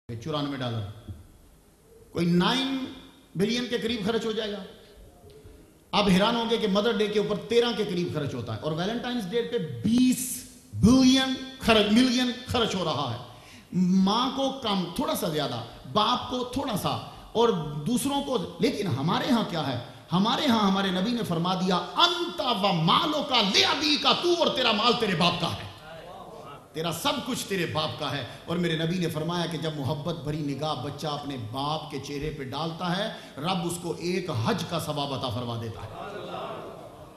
$94 कोई 9 बिलियन के करीब खर्च हो जाएगा। आप हैरान होंगे कि मदर डे के ऊपर 13 के करीब खर्च होता है और वैलेंटाइंस डे पे 20 मिलियन खर्च हो रहा है। माँ को कम, थोड़ा सा ज्यादा, बाप को थोड़ा सा और दूसरों को। लेकिन हमारे यहाँ क्या है? हमारे यहाँ हमारे नबी ने फरमा दिया, अंता व मालों का ले अबी का, तू और तेरा माल तेरे बाप का है, तेरा सब कुछ तेरे बाप का है। और मेरे नबी ने फरमाया कि जब मोहब्बत भरी निगाह बच्चा अपने बाप के चेहरे पे डालता है, रब उसको एक हज का सवाब अता फरमा देता है।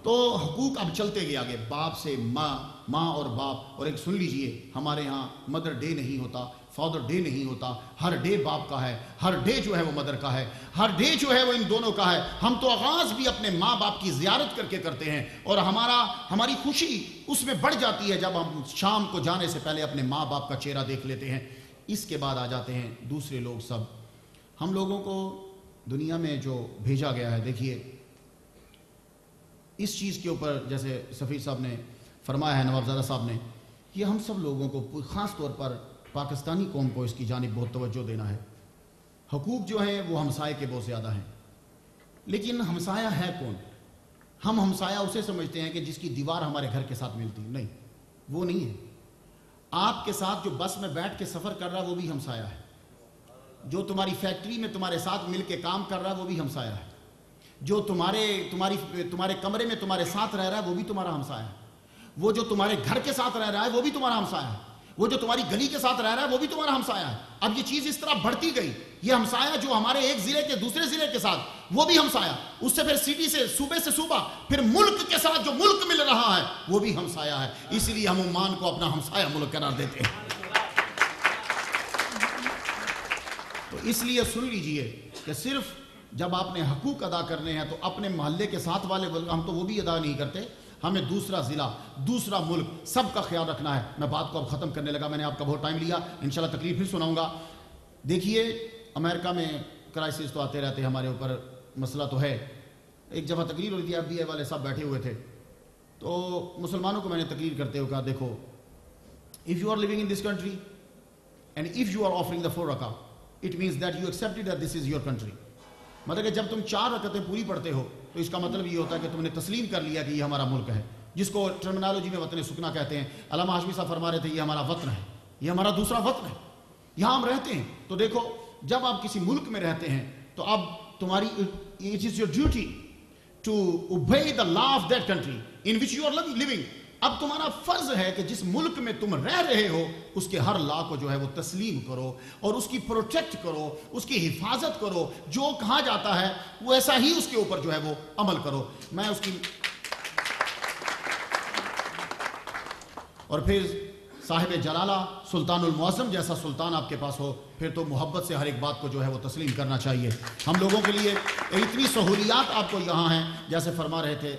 तो हुकूक अब चलते गए आगे, बाप से माँ, माँ और बाप। और एक सुन लीजिए, हमारे यहाँ मदर डे नहीं होता, फादर डे नहीं होता, हर डे बाप का है, हर डे जो है वो मदर का है, हर डे जो है वो इन दोनों का है। हम तो आगाज़ भी अपने माँ बाप की ज़ियारत करके करते हैं और हमारी खुशी उसमें बढ़ जाती है जब हम शाम को जाने से पहले अपने माँ बाप का चेहरा देख लेते हैं। इसके बाद आ जाते हैं दूसरे लोग सब। हम लोगों को दुनिया में जो भेजा गया है, देखिए इस चीज़ के ऊपर जैसे सफ़ीर साहब ने फरमाया है, नवाबजादा साहब ने, ये हम सब लोगों को ख़ास तौर पर पाकिस्तानी कौम को इसकी जानिब बहुत तवज्जो देना है। हुकूक जो हैं वो हमसाये के बहुत ज़्यादा हैं, लेकिन हमसाया है कौन? हम हमसाया उसे समझते हैं कि जिसकी दीवार हमारे घर के साथ मिलती, नहीं, वो नहीं है। आपके साथ जो बस में बैठ के सफ़र कर रहा है वो भी हमसाया है, जो तुम्हारी फैक्ट्री में तुम्हारे साथ मिल के काम कर रहा है वो भी हमसाया है, जो तुम्हारे कमरे में तुम्हारे साथ रह रहा है वो भी तुम्हारा हमसाया है, वो जो तुम्हारे घर के साथ रह रहा है वो भी तुम्हारा हमसाया है, वो जो तुम्हारी गली के साथ रह रहा है वो भी तुम्हारा हमसाया है। अब ये चीज इस तरह बढ़ती गई, ये हमसाया जो हमारे एक जिले के दूसरे जिले के साथ, वो भी हमसाया, उससे फिर सिटी से, सूबे से सूबा, फिर मुल्क के साथ जो मुल्क मिल रहा है वो भी हमसाया है। इसलिए हम ओमान को अपना हमसाया मुल्क करार देते हैं। तो इसलिए सुन लीजिए कि सिर्फ जब आपने हकूक अदा करने हैं तो अपने मोहल्ले के साथ वाले, हम तो वो भी अदा नहीं करते, हमें दूसरा ज़िला, दूसरा मुल्क, सब का ख्याल रखना है। मैं बात को अब ख़त्म करने लगा, मैंने आपका बहुत टाइम लिया, इंशाल्लाह तकलीफ फिर सुनाऊंगा। देखिए अमेरिका में क्राइसिस तो आते रहते हैं हमारे ऊपर, मसला तो है। एक जगह तकरीर हो रही थी, FBI वाले साहब बैठे हुए थे, तो मुसलमानों को मैंने तकरीर करते हुए कहा, देखो if you are living in this country and if you are offering the 4 रका, it means that you accepted that this is your country. मतलब कि जब तुम 4 रकअतें पूरी पढ़ते हो तो इसका मतलब ये होता है कि तुमने तस्लीम कर लिया कि ये हमारा मुल्क है, जिसको टर्मिनोलॉजी में वतन सुकना कहते हैं। अल्लामा हाशमी साहब फरमा रहे थे, ये हमारा वतन है, ये हमारा दूसरा वतन है, यहाँ हम रहते हैं। तो देखो जब आप किसी मुल्क में रहते हैं तो अब तुम्हारी, it is your duty to obey the law of that country in which you are living. अब तुम्हारा फर्ज है कि जिस मुल्क में तुम रह रहे हो उसके हर लॉ को जो है वो तस्लीम करो और उसकी प्रोटेक्ट करो, उसकी हिफाजत करो, जो कहा जाता है वो ऐसा ही उसके ऊपर जो है वो अमल करो। मैं उसकी और फिर साहिब जलाला सुल्तानुल मुअज़्ज़म जैसा सुल्तान आपके पास हो, फिर तो मोहब्बत से हर एक बात को जो है वो तस्लीम करना चाहिए। हम लोगों के लिए इतनी सहूलियात आपको यहाँ हैं, जैसे फरमा रहे थे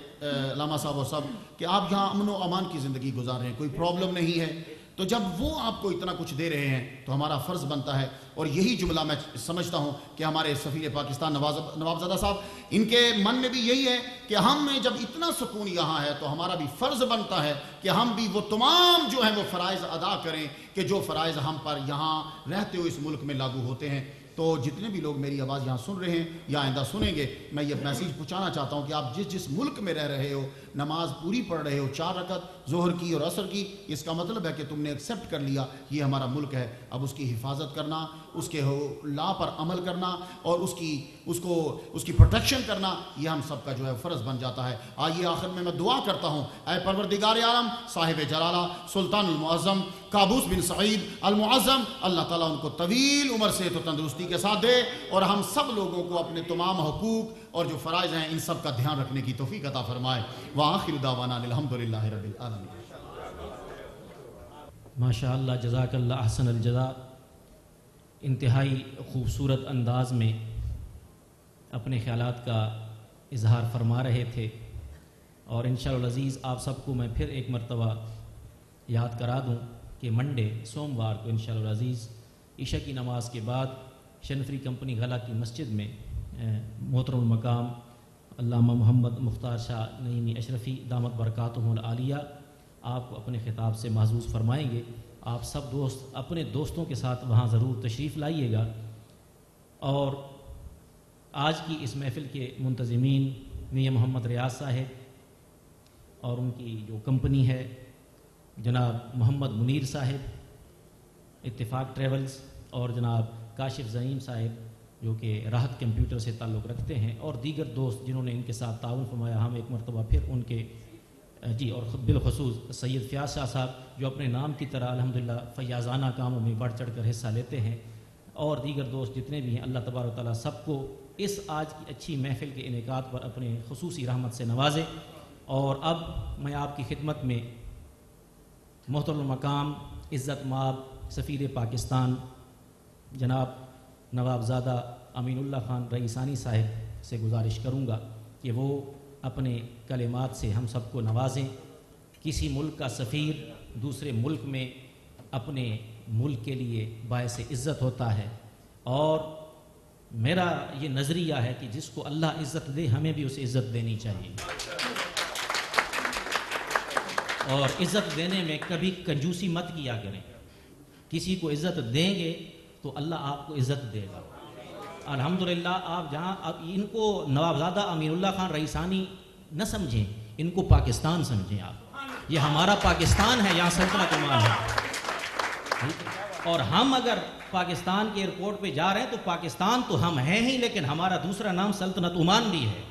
लामा साहब और सब, कि आप यहाँ अमन व अमान की ज़िंदगी गुजार रहे हैं, कोई प्रॉब्लम नहीं है। तो जब वो आपको इतना कुछ दे रहे हैं तो हमारा फ़र्ज़ बनता है, और यही जुमला मैं समझता हूँ कि हमारे सफ़ीर पाकिस्तान नवाबजादा साहब, इनके मन में भी यही है कि हम में जब इतना सुकून यहाँ है तो हमारा भी फ़र्ज़ बनता है कि हम भी वो तमाम जो है वो फ़राइज़ अदा करें कि जो फ़राइज़ हम पर यहाँ रहते हुए इस मुल्क में लागू होते हैं। तो जितने भी लोग मेरी आवाज़ यहाँ सुन रहे हैं या आइंदा सुनेंगे, मैं ये मैसेज पहुँचाना चाहता हूँ कि आप जिस मुल्क में रह रहे हो, नमाज पूरी पढ़ रहे हो, 4 रकत ज़ोहर की और असर की, इसका मतलब है कि तुमने एक्सेप्ट कर लिया ये हमारा मुल्क है। अब उसकी हिफाजत करना, उसके लॉ पर अमल करना और उसकी प्रोटेक्शन करना, ये हम सब का जो है फ़र्ज़ बन जाता है। आइए आखिर में मैं दुआ करता हूँ, ऐ परवरदिगार आलम साहिब जलाला सुल्तानुल मुअज़्ज़म काबूस बिन सईद अल मुअज़्ज़म, अल्लाह ताला उनको तवील उम्र से तो तंदुरुस्ती के साथ दे और हम सब लोगों को अपने तमाम हुकूक और जो फ़राइज़ हैं इन सब का ध्यान रखने की तौफ़ीक़ अता फरमाए। व आखिर दावाना अल्हम्दुलिल्लाहि रब्बिल आलमीन। माशाअल्लाह, जज़ाकल्लाह अहसनल जज़ा। इंतहाई ख़ूबसूरत अंदाज़ में अपने ख़यालात का इजहार फरमा रहे थे और इंशाअल्लाह अज़ीज़ आप सबको मैं फिर एक मरतबा याद करा दूँ कि मंडे सोमवार को इंशाअल्लाह अज़ीज़ इशा की नमाज के बाद शनफरी कंपनी गला की मस्जिद में मोहतरम मकाम अल्लामा मोहम्मद मुख्तार शाह नईमी अशरफ़ी दामत बरकातुहुल आलिया आपको अपने ख़िताब से महज़ूज़ फरमाएंगे। آپ سب دوست اپنے دوستوں کے ساتھ وہاں ضرور تشریف لائیے گا. اور آج کی اس محفل کے منتظمین میاں محمد ریاض صاحب اور ان کی جو کمپنی ہے جناب محمد منیر صاحب اتفاق ٹریولز، اور جناب کاشف زعیم صاحب جو کہ راحت کمپیوٹر سے تعلق رکھتے ہیں، اور دیگر دوست جنہوں نے ان کے ساتھ تعاون فرمایا، ہم ایک مرتبہ پھر ان کے اور بالخصوص سید فیاض شاہ صاحب جو اپنے نام کی طرح الحمدللہ فیاضانہ کاموں میں بڑھ چڑھ کر حصہ لیتے ہیں، اور دیگر دوست جتنے بھی ہیں، اللہ تبارک و تعالیٰ سب کو اس آج کی اچھی محفل کے انعقاد پر اپنے خصوصی رحمت سے نوازے. اور اب میں آپ کی خدمت میں محترم المقام عزت مآب سفیر پاکستان جناب نوابزادہ امین اللہ خان رئیسانی صاحب سے گزارش کروں گا کہ وہ اپنے کلمات سے ہم سب کو نوازیں. کسی ملک کا سفیر دوسرے ملک میں اپنے ملک کے لیے باعث عزت ہوتا ہے، اور میرا یہ نظریہ ہے کہ جس کو اللہ عزت دے ہمیں بھی اسے عزت دینی چاہیے، اور عزت دینے میں کبھی کنجوسی مت کیا کریں. کسی کو عزت دیں گے تو اللہ آپ کو عزت دے گا. الحمدللہ آپ جہاں اب ان کو نوابزادہ امین اللہ خان رئیسانی نہ سمجھیں، ان کو پاکستان سمجھیں. آپ یہ ہمارا پاکستان ہے، یہاں سلطنت عمان ہے، اور ہم اگر پاکستان کے ایئرپورٹ پہ جا رہے ہیں تو پاکستان تو ہم ہیں ہی، لیکن ہمارا دوسرا نام سلطنت عمان بھی ہے.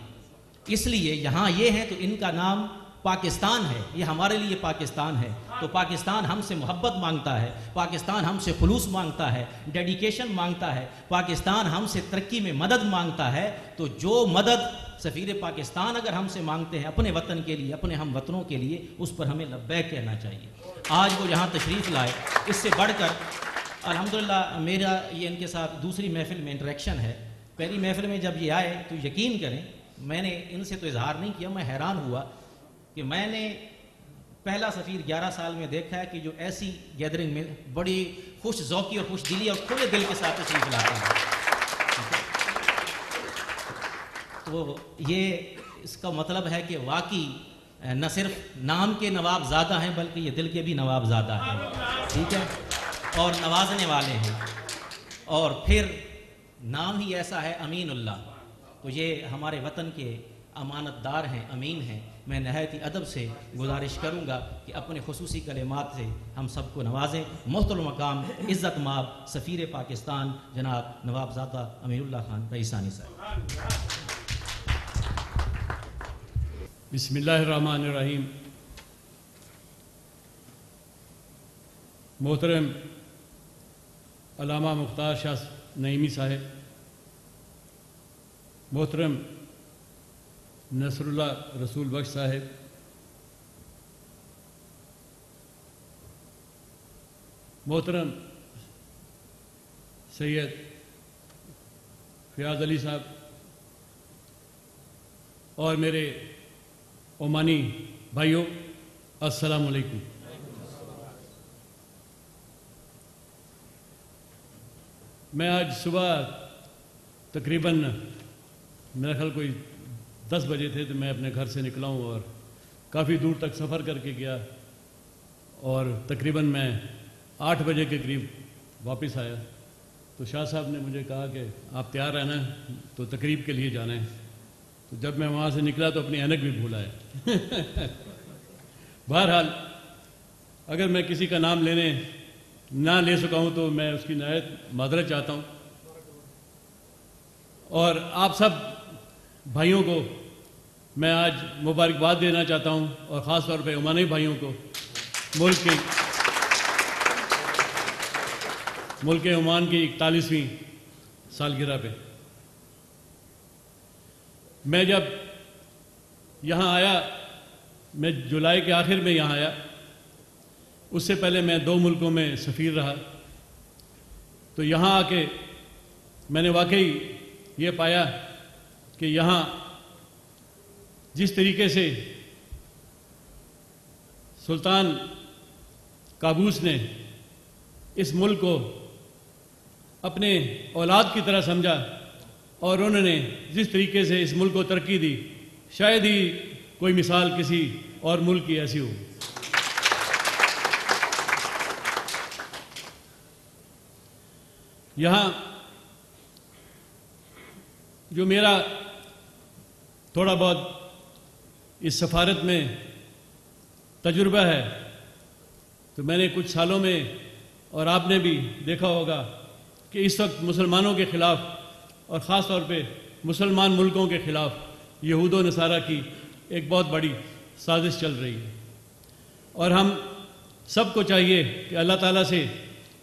اس لیے یہاں یہ ہے تو ان کا نام پاکستان ہے، یہ ہمارے لیے پاکستان ہے. تو پاکستان ہم سے محبت مانگتا ہے، پاکستان ہم سے خلوص مانگتا ہے، ڈیڈیکیشن مانگتا ہے، پاکستان ہم سے ترقی میں مدد مانگتا ہے. تو جو مدد سفیر پاکستان اگر ہم سے مانگتے ہیں اپنے وطن کے لیے، اپنے ہم وطنوں کے لیے، اس پر ہمیں لبیک کہنا چاہیے. آج وہ یہاں تشریف لائے، اس سے بڑھ کر الحمدللہ میرا یہ ان کے ساتھ دوسری محفل میں انٹریکشن ہے. پہلی محفل میں جب یہ آئے تو یقین کریں میں نے ان سے تو اظہار نہیں کیا، میں حیران ہوا کہ میں نے پہلا سفیر 11 سال میں دیکھا ہے کہ جو ایسی گیدرنگ میں بڑی خوش ذوقی اور خوش دلی اور کھلے دل کے ساتھ تشریف لاتا ہے. تو یہ اس کا مطلب ہے کہ واقعی نہ صرف نام کے نواب زادہ ہیں بلکہ یہ دل کے بھی نواب زادہ ہیں. ٹھیک ہے، اور نوازنے والے ہیں، اور پھر نام ہی ایسا ہے امین اللہ. تو یہ ہمارے وطن کے امانت دار ہیں، امین ہیں. میں نہایت ہی ادب سے گزارش کروں گا کہ اپنے خصوصی کلمات سے ہم سب کو نوازیں. محترم مقام عزت مآب سفیر پاکستان جناب نوابزادہ امین اللہ خان رئیسانی صاحب. بسم اللہ الرحمن الرحیم. محترم علامہ مختار شاہ نعیمی صاحب، محترم نصر اللہ رسول بخش صاحب، محترم سید فیاض علی صاحب، اور میرے عمانی بھائیوں، السلام علیکم. میں آج صبح تقریباً میرا خیال کوئی 10 بجے تھے تو میں اپنے گھر سے نکلا ہوں اور کافی دور تک سفر کر کے گیا، اور تقریباً میں 8 بجے کے قریب واپس آیا. تو شاہ صاحب نے مجھے کہا کہ آپ تیار رہنا ہے تو تقریب کے لیے جانا ہے. تو جب میں وہاں سے نکلا تو اپنی اینک بھی بھول آیا. بہرحال اگر میں کسی کا نام نہ لے سکا ہوں تو میں اس کی نہایت معذرت چاہتا ہوں. اور آپ سب بھائیوں کو میں آج مبارکباد دینا چاہتا ہوں، اور خاص طور پہ عمانی بھائیوں کو ملک عمان کی 41ویں سالگرہ پہ. میں جب یہاں آیا، میں جولائی کے آخر میں یہاں آیا. اس سے پہلے میں 2 ملکوں میں سفیر رہا. تو یہاں آ کے میں نے واقعی یہ پایا کہ یہاں جس طریقے سے سلطان قابوس نے اس ملک کو اپنے اولاد کی طرح سمجھا، اور انہوں نے جس طریقے سے اس ملک کو ترقی دی، شاید ہی کوئی مثال کسی اور ملک کی ایسی ہو. یہاں جو میرا تھوڑا بہت اس سفارت میں تجربہ ہے، تو میں نے کچھ سالوں میں، اور آپ نے بھی دیکھا ہوگا کہ اس وقت مسلمانوں کے خلاف اور خاص طور پہ مسلمان ملکوں کے خلاف یہود و نصارہ کی ایک بہت بڑی سازش چل رہی ہے، اور ہم سب کو چاہیے کہ اللہ تعالیٰ سے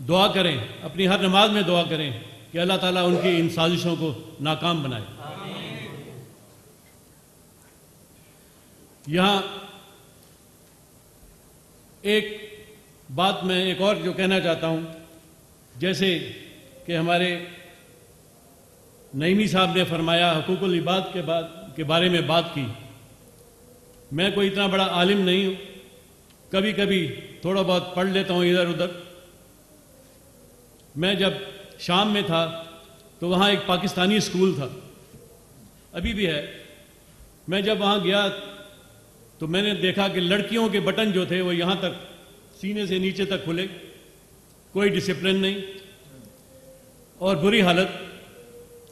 دعا کریں، اپنی ہر نماز میں دعا کریں کہ اللہ تعالیٰ ان کی ان سازشوں کو ناکام بنائے۔ یہاں ایک بات میں ایک اور جو کہنا چاہتا ہوں، جیسے کہ ہمارے نعیمی صاحب نے فرمایا حقوق العباد کے بارے میں بات کی، میں کوئی اتنا بڑا عالم نہیں ہوں، کبھی کبھی تھوڑا بہت پڑھ لیتا ہوں ادھر ادھر۔ میں جب شام میں تھا تو وہاں ایک پاکستانی اسکول تھا، ابھی بھی ہے۔ میں جب وہاں گیا تو میں نے دیکھا کہ لڑکیوں کے بٹن جو تھے وہ یہاں تک سینے سے نیچے تک کھلے، کوئی ڈسپلن نہیں اور بری حالت،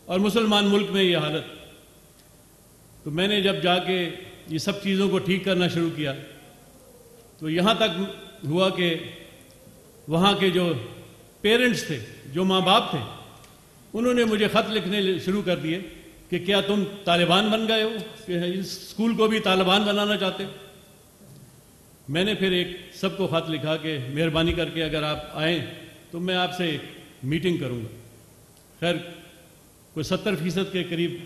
اور مسلمان ملک میں یہ حالت۔ تو میں نے جب جا کے یہ سب چیزوں کو ٹھیک کرنا شروع کیا تو یہاں تک ہوا کہ وہاں کے جو پیرنٹس تھے، جو ماں باپ تھے، انہوں نے مجھے خط لکھنے شروع کر دیے کہ کیا تم طالبان بن گئے ہو کہ اس اسکول کو بھی طالبان بنانا چاہتے ہو؟ میں نے پھر ایک سب کو خط لکھا کہ مہربانی کر کے اگر آپ آئیں تو میں آپ سے میٹنگ کروں گا۔ خیر کوئی 70% کے قریب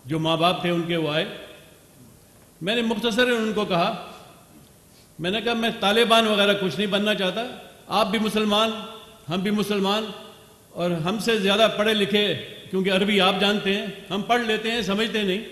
جو ماں باپ تھے ان کے وہ آئے۔ میں نے مختصراً ان کو کہا، میں نے کہا میں طالبان وغیرہ کچھ نہیں بننا چاہتا، آپ بھی مسلمان، ہم بھی مسلمان، اور ہم سے زیادہ پڑھے لکھے، کیونکہ عربی آپ جانتے ہیں، ہم پڑھ لیتے ہیں، سمجھتے نہیں،